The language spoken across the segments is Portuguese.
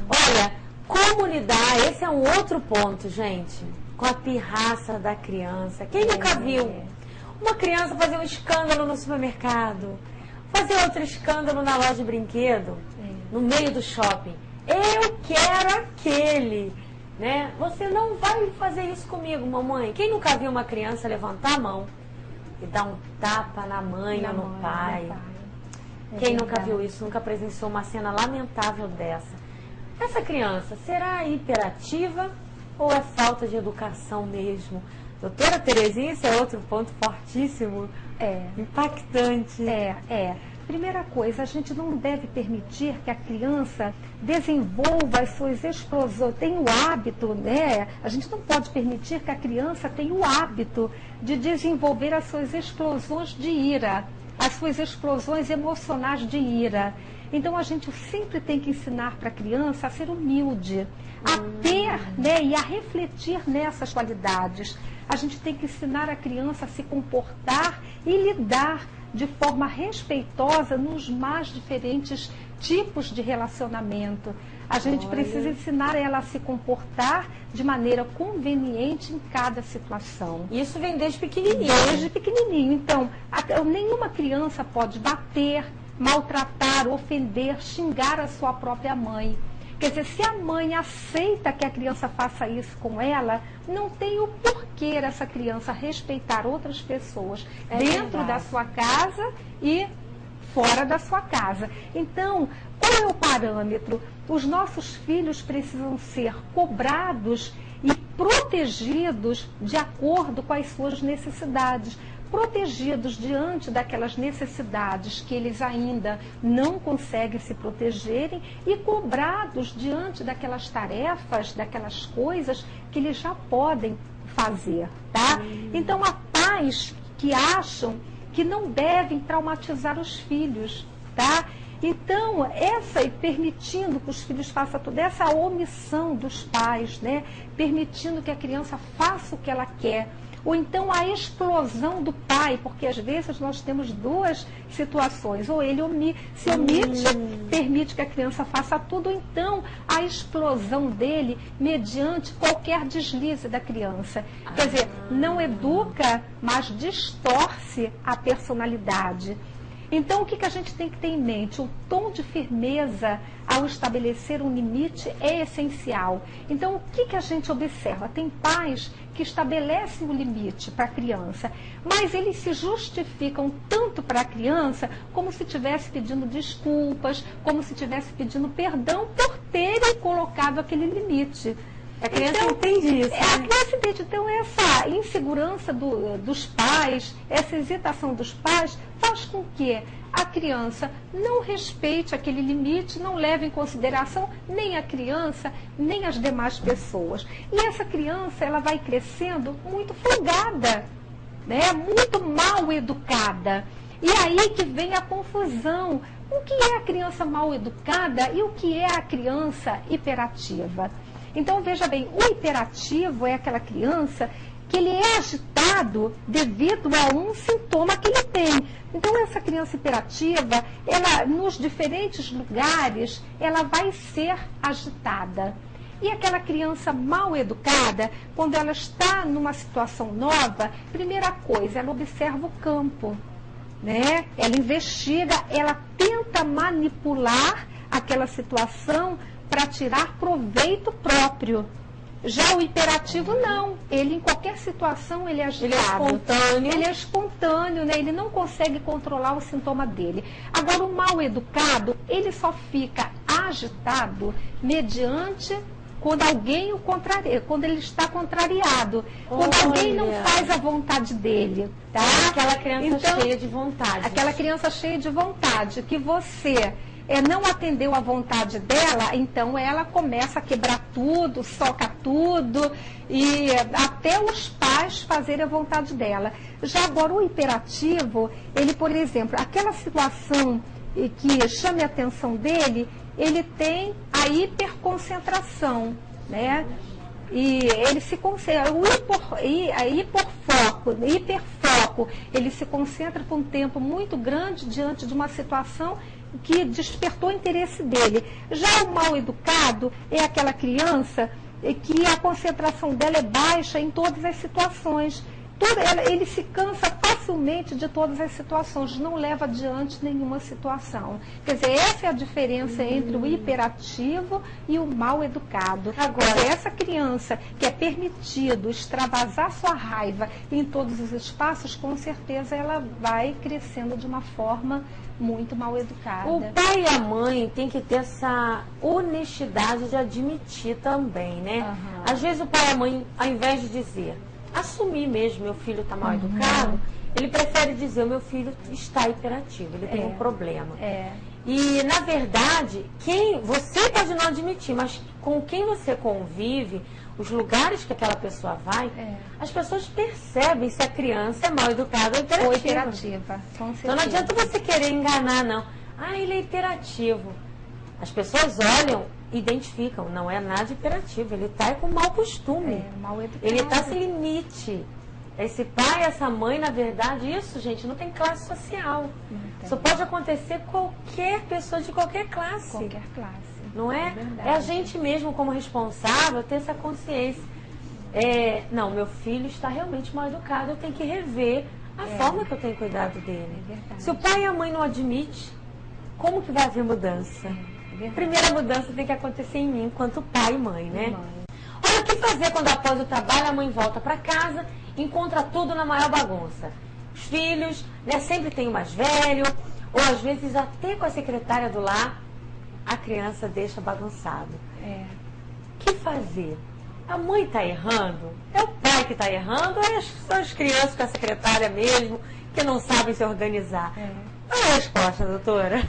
Olha, como lidar, esse é um outro ponto, gente, com a pirraça da criança. Quem nunca viu uma criança fazer um escândalo no supermercado, fazer outro escândalo na loja de brinquedo, no meio do shopping? Eu quero aquele, né? Você não vai fazer isso comigo, mamãe. Quem nunca viu uma criança levantar a mão e dar um tapa na mãe ou no pai? Quem nunca viu isso, nunca presenciou uma cena lamentável dessa? Essa criança será hiperativa ou é falta de educação mesmo? Doutora Terezinha, esse é outro ponto fortíssimo, impactante. Primeira coisa, a gente não deve permitir que a criança desenvolva as suas explosões, tenha o hábito, né? A gente não pode permitir que a criança tenha o hábito de desenvolver as suas explosões de ira, as suas explosões emocionais de ira. Então, a gente sempre tem que ensinar para a criança a ser humilde, a ter, né, e a refletir nessas qualidades. A gente tem que ensinar a criança a se comportar e lidar de forma respeitosa nos mais diferentes tipos de relacionamento. A gente precisa ensinar ela a se comportar de maneira conveniente em cada situação. Isso vem desde pequenininho. Desde pequenininho. Então, nenhuma criança pode bater, maltratar, ofender, xingar a sua própria mãe. Quer dizer, se a mãe aceita que a criança faça isso com ela, não tem o porquê essa criança respeitar outras pessoas dentro da sua casa e fora da sua casa. Então, qual é o parâmetro? Os nossos filhos precisam ser cobrados e protegidos de acordo com as suas necessidades. Protegidos diante daquelas necessidades que eles ainda não conseguem se protegerem e cobrados diante daquelas tarefas, daquelas coisas que eles já podem fazer, tá? Então, há pais que acham que não devem traumatizar os filhos, tá? Então, permitindo que os filhos façam toda essa omissão dos pais, né? Permitindo que a criança faça o que ela quer. Ou então a explosão do pai, porque às vezes nós temos duas situações. Ou ele se omite, permite que a criança faça tudo, ou então a explosão dele mediante qualquer deslize da criança. Quer dizer, não educa, mas distorce a personalidade. Então, o que a gente tem que ter em mente? O tom de firmeza ao estabelecer um limite é essencial. Então, o que a gente observa? Tem pais que estabelecem o limite para a criança, mas eles se justificam tanto para a criança como se estivesse pedindo desculpas, como se estivesse pedindo perdão por terem colocado aquele limite. A criança entende isso. A criança entende. Então, essa insegurança dos pais, essa hesitação dos pais, faz com que a criança não respeite aquele limite, não leve em consideração nem a criança, nem as demais pessoas. E essa criança, ela vai crescendo muito folgada, né? Muito mal educada. E aí que vem a confusão. O que é a criança mal educada e o que é a criança hiperativa? Então, veja bem, o hiperativo é aquela criança que ele é agitado devido a um sintoma que ele tem. Então, essa criança hiperativa, ela, nos diferentes lugares, ela vai ser agitada. E aquela criança mal educada, quando ela está numa situação nova, primeira coisa, ela observa o campo, né? Ela investiga, ela tenta manipular aquela situação para tirar proveito próprio. Já o hiperativo não, ele em qualquer situação ele é agitado. Ele é espontâneo, né? Ele não consegue controlar o sintoma dele. Agora o mal educado, ele só fica agitado mediante quando alguém o contraria, quando ele está contrariado, quando alguém não faz a vontade dele, tá? Aquela criança cheia de vontade. Aquela criança cheia de vontade, que você não atendeu à vontade dela, então ela começa a quebrar tudo, soca tudo, e até os pais fazerem a vontade dela. Já agora o hiperativo, ele, por exemplo, aquela situação que chame a atenção dele, ele tem a hiperconcentração, né? E ele se concentra, hiperfoco, ele se concentra por um tempo muito grande diante de uma situação que despertou o interesse dele. Já o mal educado é aquela criança que a concentração dela é baixa em todas as situações. Ele se cansa facilmente de todas as situações, não leva adiante nenhuma situação. Quer dizer, essa é a diferença entre o hiperativo e o mal educado. Agora, essa criança que é permitido extravasar sua raiva em todos os espaços, com certeza ela vai crescendo de uma forma muito mal educada. O pai e a mãe tem que ter essa honestidade de admitir também, né? Uhum. Às vezes o pai e a mãe, ao invés de dizer, assumir mesmo, meu filho está mal educado, ele prefere dizer, o meu filho está hiperativo, ele tem um problema. E, na verdade, você pode não admitir, mas com quem você convive, os lugares que aquela pessoa vai, as pessoas percebem se a criança é mal educada ou hiperativa. Então não adianta você querer enganar, não. Ah, ele é hiperativo. As pessoas olham, identificam, não é nada hiperativo, ele está com mau costume. Mal educado. Ele está sem limite. Esse pai, essa mãe, na verdade, isso, gente, não tem classe social. Isso pode acontecer qualquer pessoa de qualquer classe. Qualquer classe. Não é? É a gente mesmo, como responsável, ter essa consciência. Não, meu filho está realmente mal educado, eu tenho que rever a forma que eu tenho cuidado dele. Se o pai e a mãe não admitem, como que vai haver mudança? A primeira mudança tem que acontecer em mim, enquanto pai e mãe, né? Olha, o que fazer quando após o trabalho a mãe volta para casa e encontra tudo na maior bagunça? Os filhos, né, sempre tem o mais velho, ou às vezes até com a secretária do lar, a criança deixa bagunçado. O que fazer? A mãe está errando? É o pai que está errando? Ou são as crianças com a secretária mesmo, que não sabem se organizar? Qual é a resposta, doutora?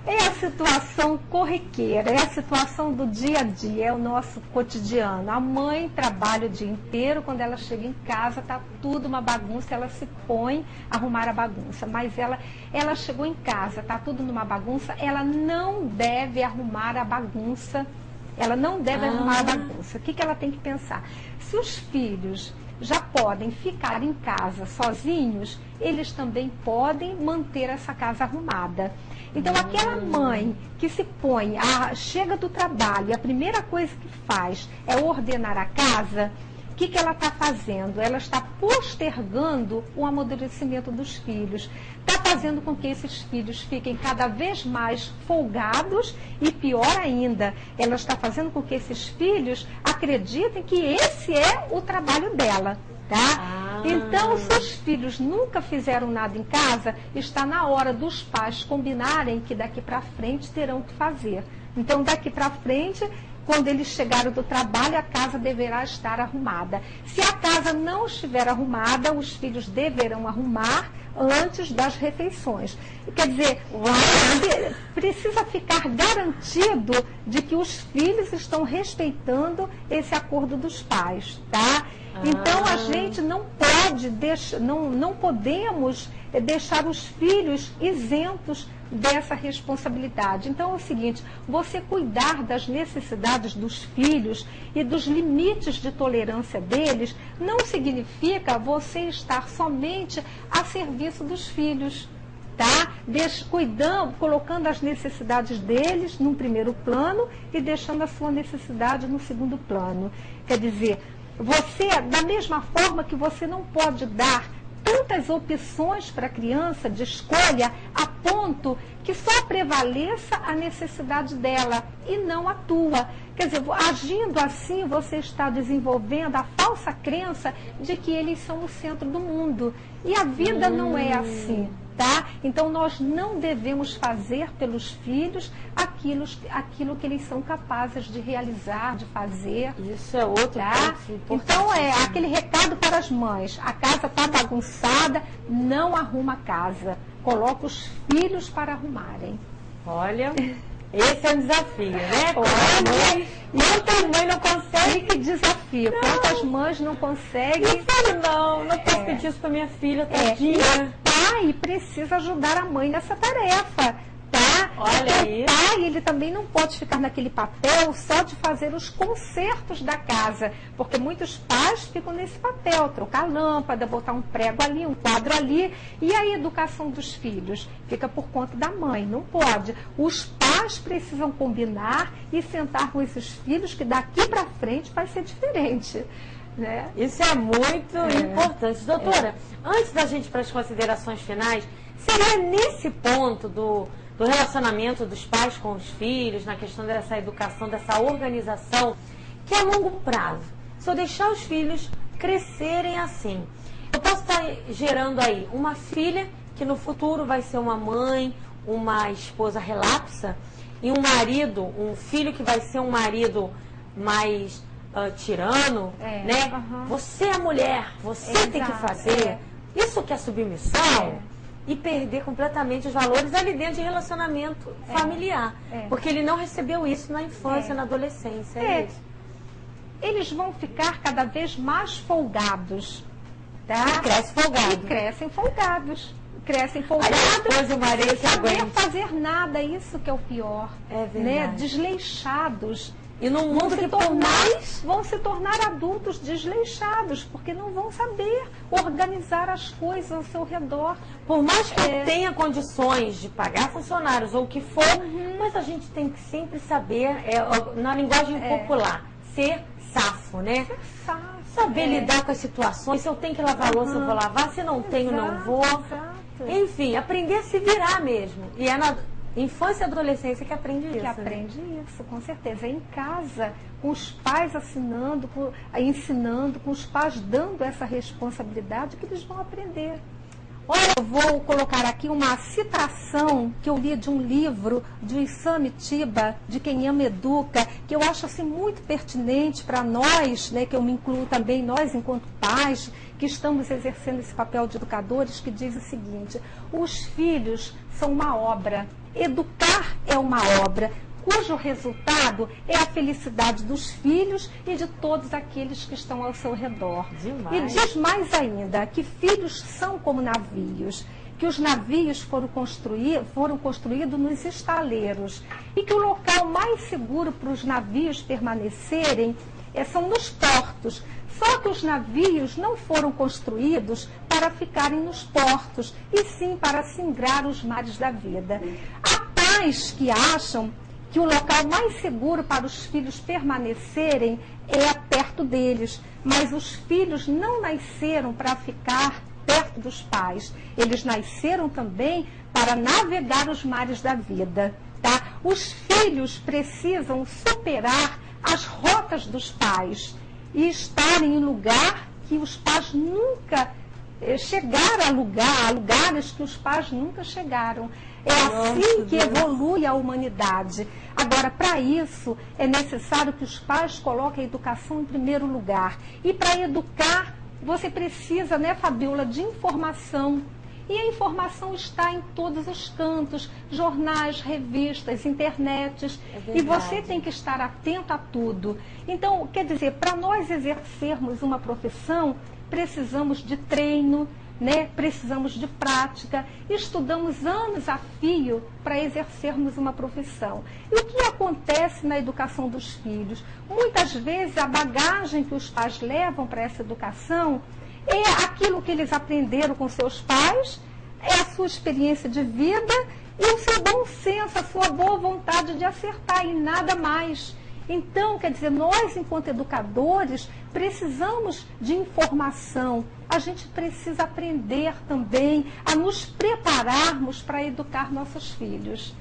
É a situação corriqueira, é a situação do dia a dia, é o nosso cotidiano. A mãe trabalha o dia inteiro, quando ela chega em casa, está tudo uma bagunça, ela se põe a arrumar a bagunça. Mas ela chegou em casa, está tudo numa bagunça, ela não deve arrumar a bagunça. Ela não deve arrumar a bagunça. O que ela tem que pensar? Se os filhos já podem ficar em casa sozinhos, eles também podem manter essa casa arrumada. Então, aquela mãe que se põe, chega do trabalho, e a primeira coisa que faz é ordenar a casa, o que ela está fazendo? Ela está postergando o amadurecimento dos filhos. Está fazendo com que esses filhos fiquem cada vez mais folgados e, pior ainda, ela está fazendo com que esses filhos acreditem que esse é o trabalho dela. Tá? Então, se os filhos nunca fizeram nada em casa, está na hora dos pais combinarem que daqui para frente terão que fazer. Então, daqui para frente, quando eles chegaram do trabalho, a casa deverá estar arrumada. Se a casa não estiver arrumada, os filhos deverão arrumar antes das refeições. Quer dizer, precisa ficar garantido de que os filhos estão respeitando esse acordo dos pais, tá? Então, a gente não pode não podemos deixar os filhos isentos dessa responsabilidade. Então, é o seguinte, você cuidar das necessidades dos filhos e dos limites de tolerância deles não significa você estar somente a serviço dos filhos, tá? Cuidando, colocando as necessidades deles num primeiro plano e deixando a sua necessidade no segundo plano. Quer dizer, você, da mesma forma que você não pode dar tantas opções para a criança de escolha a ponto que só prevaleça a necessidade dela e não a tua. Quer dizer, agindo assim, você está desenvolvendo a falsa crença de que eles são o centro do mundo. E a vida não é assim, tá? Então, nós não devemos fazer pelos filhos aquilo que eles são capazes de realizar, de fazer. Isso é outro ponto. Então, aquele recado para as mães. A casa está bagunçada, não arruma a casa. Coloca os filhos para arrumarem. Olha, esse é um desafio, né? Quantas mães não conseguem? Que desafio. Não. Quantas mães não conseguem? Não posso pedir isso para minha filha, tadinha. E o pai precisa ajudar a mãe nessa tarefa, tá? Olha aí. O pai, ele também não pode ficar naquele papel só de fazer os consertos da casa, porque muitos pais ficam nesse papel, trocar lâmpada, botar um prego ali, um quadro ali, e a educação dos filhos fica por conta da mãe, não pode. Os pais precisam combinar e sentar com esses filhos, que daqui para frente vai ser diferente. Né? Isso é muito importante. Doutora, antes da gente ir para as considerações finais, seria nesse ponto do relacionamento dos pais com os filhos, na questão dessa educação, dessa organização, que é a longo prazo. Se eu deixar os filhos crescerem assim, eu posso estar gerando aí uma filha que no futuro vai ser uma mãe, uma esposa relapsa, e um marido, um filho que vai ser um marido mais tirano, né? Você é mulher, você tem que fazer. Isso que é submissão. E perder completamente os valores ali dentro de relacionamento familiar. Porque ele não recebeu isso na infância, na adolescência. Isso. Eles vão ficar cada vez mais folgados. Tá? E crescem folgados. E crescem folgados. Crescem folgados. Depois o marido sem saber fazer nada, isso que é o pior. É verdade. Né? Desleixados. E no mundo que vão se tornar adultos desleixados, porque não vão saber organizar as coisas ao seu redor. Por mais que tenha condições de pagar funcionários ou o que for, mas a gente tem que sempre saber, na linguagem popular, ser safo, né? Ser safo. Saber lidar com as situações. Se eu tenho que lavar a louça, eu vou lavar. Se não tenho, não vou. Enfim, aprender a se virar mesmo. E é na infância e adolescência que aprende isso. Que aprende isso, com certeza. É em casa, com os pais ensinando, com os pais dando essa responsabilidade, que eles vão aprender. Olha, eu vou colocar aqui uma citação que eu li de um livro de Isami Tiba, de Quem Ama Educa, que eu acho assim muito pertinente para nós, né, que eu me incluo também, nós enquanto pais, que estamos exercendo esse papel de educadores, que diz o seguinte: os filhos são uma obra, educar é uma obra, cujo resultado é a felicidade dos filhos e de todos aqueles que estão ao seu redor. Demais. E diz mais ainda que filhos são como navios, que os navios foram construídos nos estaleiros e que o local mais seguro para os navios permanecerem são nos portos. Só que os navios não foram construídos para ficarem nos portos, e sim para singrar os mares da vida. Há pais que acham que o local mais seguro para os filhos permanecerem é perto deles, mas os filhos não nasceram para ficar perto dos pais. Eles nasceram também para navegar os mares da vida. Tá? Os filhos precisam superar as rotas dos pais e estarem em lugar que os pais nunca chegaram a lugares que os pais nunca chegaram. É assim que evolui a humanidade. Agora, para isso, é necessário que os pais coloquem a educação em primeiro lugar. E para educar, você precisa, né, Fabiola, de informação. E a informação está em todos os cantos, jornais, revistas, internets, e você tem que estar atento a tudo. Então, quer dizer, para nós exercermos uma profissão, precisamos de treino, né? Precisamos de prática, estudamos anos a fio para exercermos uma profissão. E o que acontece na educação dos filhos? Muitas vezes a bagagem que os pais levam para essa educação é aquilo que eles aprenderam com seus pais, é a sua experiência de vida e o seu bom senso, a sua boa vontade de acertar, e nada mais. Então, quer dizer, nós, enquanto educadores, precisamos de informação. A gente precisa aprender também a nos prepararmos para educar nossos filhos.